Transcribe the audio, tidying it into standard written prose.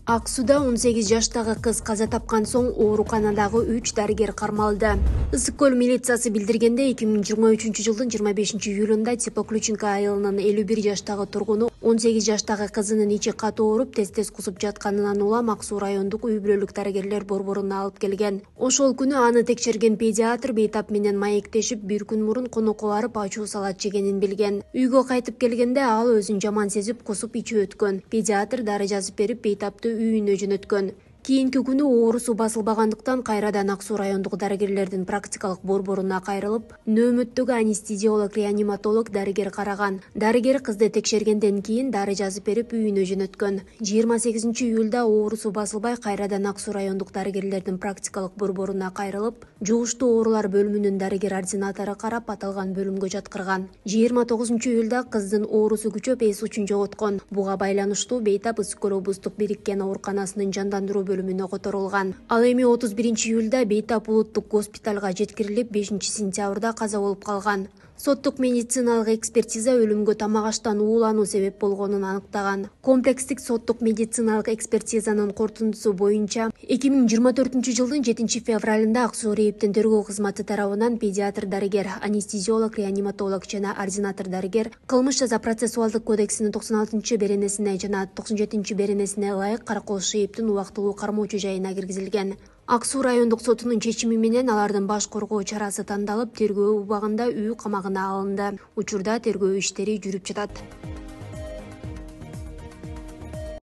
Ак Сууда 18 жаштагы кыз каза тапкан соң ооруканадагы 3 дарыгер кармалды. Ысык көл милициясы билдиргенде 2023 жылдын 25 июлунда Теплоключенко айылынын 51 жаштагы тургуну 18 жаштагы кызынын ичи катуу ооруп тез кусуп жатканынан улам Ак Суу райондук үй-бүлөлүк дарыгерлер борборуна алып келген. Ошол күнү аны текшерген педиатр бейтап менен маектешип, бир күн мурун конокко барып ачуу салат жегенин билген. Үйгө кайтып келгенде ал өзүн жаман сезип кусуп ичип өткөн. Педиатр дары жазып берип бейтапты үйүнө жөнөткөн. Кийинки күнү оорусу басылбагандыктан кайрадан Ак Суу райондук дарыгерлердин практикалык борборуна кайрылып, нөөмөттөгү анестезиолог, реаниматолог дарыгер караган. Дарыгер кызды текшергенден кийин дары жазып берип үйүнө жөнөткөн. 28 июлда оорусу басылбай кайрадан Ак Суу райондук дарыгерлердин практикалык борборуна кайрылып, жугуштуу оорулар бөлүмүнүн дарыгер ординатору карап аталган бөлүмгө жаткырган. 29 июлда кыздын оорусу күчөп эс учун жоготкон. Буга байланыштуу бейтап Ысык көл облустук бириккен ооруканасынын жандандыруу бөлүмүнө которулган. Ал эми 31 июлда бейтап улуттук госпиталга жеткирилип, 5 сентябрда каза болуп калган. Соттук медициналык экспертиза өлүмгө тамак аштан уулануу себеп болгонун аныктаган. Комплекстик соттук медициналык экспертизанын корутундусу боюнча 2024 жылдын 7 февралында Ак Суу РЭИПтин тергөө кызматы тарабынан педиатр дарыгер, анестезиолог, реаниматолог жана ординатор дарыгер кылмыш жаза процессуалдык кодексинин 96 беренесине жана 97 беренесине ылайык Каракол ШЭИПтин убактылуу кармоочу жайына киргизилген. Ак Суу райондук сотунун чечими менен алардын баш коргоо чарасы тандалып, тергөө убагында үй камагына алынды. Учурда тергөө иштери жүрүп жатат.